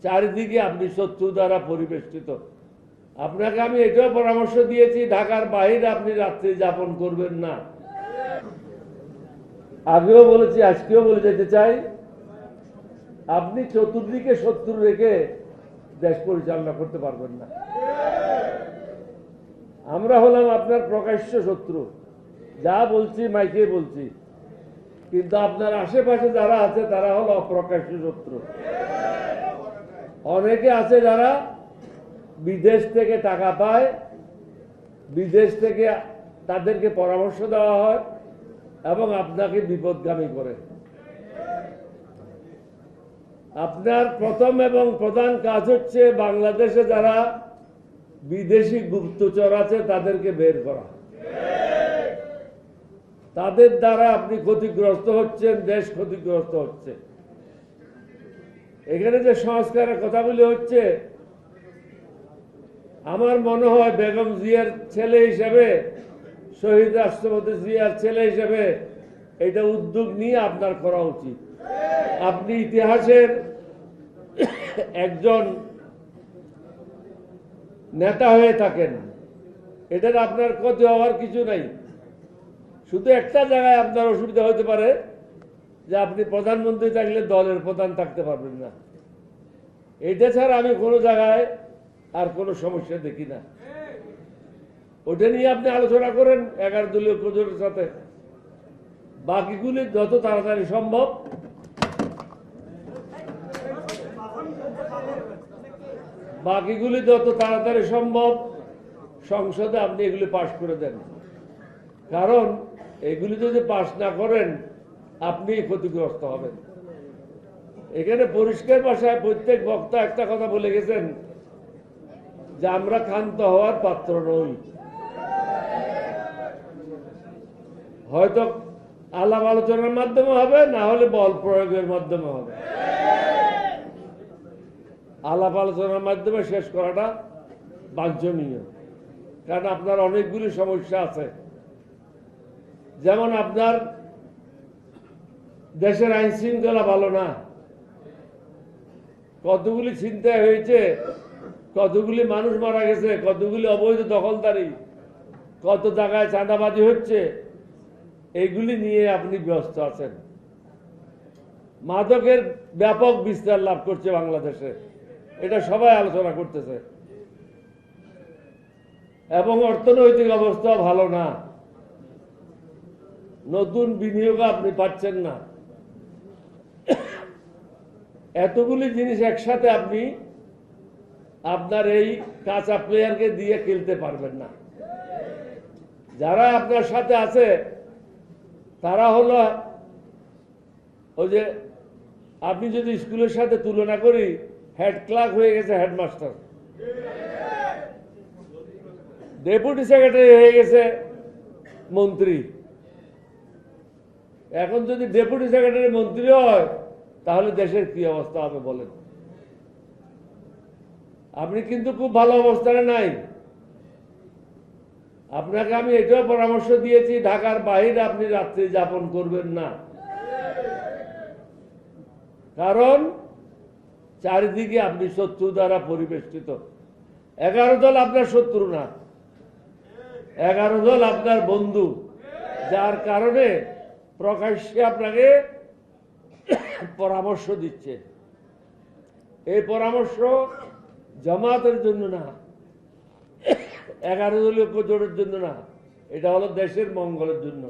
চারিদিকে আপনি শত্রু দ্বারা পরিবেষ্টিত। আপনাকে আমি এটাও পরামর্শ দিয়েছি, ঢাকার বাইরে আপনি রাত্রি যাপন করবেন না। আগেও বলেছি, আজকেও বলে যেতে চাই, আপনি চতুর্দিকে শত্রু রেখে দেশ পরিচালনা করতে পারবেন না। আমরা হলাম আপনার প্রকাশ্য শত্রু, যা বলছি মাইকে বলছি, কিন্তু আপনার আশেপাশে যারা আছে তারা হলো অপ্রকাশ্য শত্রু। অনেকে আছে যারা বিদেশ থেকে টাকা পায়, বিদেশ থেকে তাদেরকে পরামর্শ দেওয়া হয় এবং আপনাকে বিপদগামী করে। আপনার প্রথম এবং প্রধান কাজ হচ্ছে বাংলাদেশে যারা বিদেশি গুপ্তচর আছে তাদেরকে বের করা। তাদের দ্বারা আপনি ক্ষতিগ্রস্ত হচ্ছেন, দেশ ক্ষতিগ্রস্ত হচ্ছে। এখানে যে সংস্কারের কথাগুলি হচ্ছে, আমার মনে হয় বেগম জিয়ার ছেলে হিসেবে, শহীদ রাষ্ট্রপতি জিয়ার ছেলে হিসেবে এটা উদ্যোগ নিয়ে আপনার করা উচিত। আপনি ইতিহাসের একজন নেতা হয়ে থাকেন, এটার আপনার ক্ষতি হওয়ার কিছু নাই। শুধু একটা জায়গায় আপনার অসুবিধা হতে পারে যে আপনি প্রধানমন্ত্রী থাকলে দলের প্রধান থাকতে পারবেন না। এটা ছাড়া আমি কোনো জায়গায় আর কোনো সমস্যা দেখি না। ওটা নিয়ে আপনি আলোচনা করেন 11 দলীয় প্রজোটের সাথে। বাকিগুলি যত তাড়াতাড়ি সম্ভব সংসদে আপনি এগুলি পাশ করে দেন। কারণ এগুলি যদি পাশ না করেন আপনি ক্ষতিগ্রস্ত হবেন। এখানে পরিষ্কার ভাষায় প্রত্যেক বক্তা একটা কথা বলে গেছেন যে আমরা ক্ষান্ত হওয়ার পাত্র নই। হয়তো আলাপ আলোচনার মাধ্যমে হবে, না হলে বল প্রয়োগের মাধ্যমে হবে। আলাপ আলোচনার মাধ্যমে শেষ করাটা বাঞ্ছনীয়, কারণ আপনার অনেকগুলি সমস্যা আছে। যেমন আপনার দেশের আইন শৃঙ্খলা ভালো না, কতগুলি ছিনতাই হয়েছে, কতগুলি মানুষ মারা গেছে, কতগুলি অবৈধ দখলদারি, কত জায়গায় চাঁদাবাজি হচ্ছে, এইগুলি নিয়ে আপনি ব্যস্ত আছেন। মাদকের ব্যাপক বিস্তার লাভ করছে বাংলাদেশে, এটা সবাই আলোচনা করতেছে। এবং অর্থনৈতিক অবস্থা ভালো না, নতুন বিনিয়োগ আপনি পাচ্ছেন না। এতগুলি জিনিস একসাথে আপনি আপনার এই কাঁচা প্লেয়ারকে দিয়ে খেলতে পারবেন না। যারা আপনার সাথে আছে তারা হলো ওই যে আপনি যদি স্কুলের সাথে তুলনা করি, হেড ক্লার্ক হয়ে গেছে হেডমাস্টার, ডেপুটি সেক্রেটারি হয়ে গেছে মন্ত্রী। এখন যদি ডেপুটি সেক্রেটারি মন্ত্রী হয় তাহলে দেশের কি অবস্থা হবে বলেন? আপনি কিন্তু খুব ভালো অবস্থানে নাই। আপনাকে আমি এটাও পরামর্শ দিয়েছি, ঢাকার বাইরে আপনি রাত্রি যাপন করবেন না। কারণ চারিদিকে আপনি শত্রু দ্বারা পরিবেষ্টিত। 11 দল আপনার শত্রু না, 11 দল আপনার বন্ধু, যার কারণে প্রকাশ্যে আপনাকে পরামর্শ দিচ্ছে। এই পরামর্শ জামাতের জন্য না, 11 দলীয় জোটের জন্য না, এটা হলো দেশের মঙ্গলের জন্য।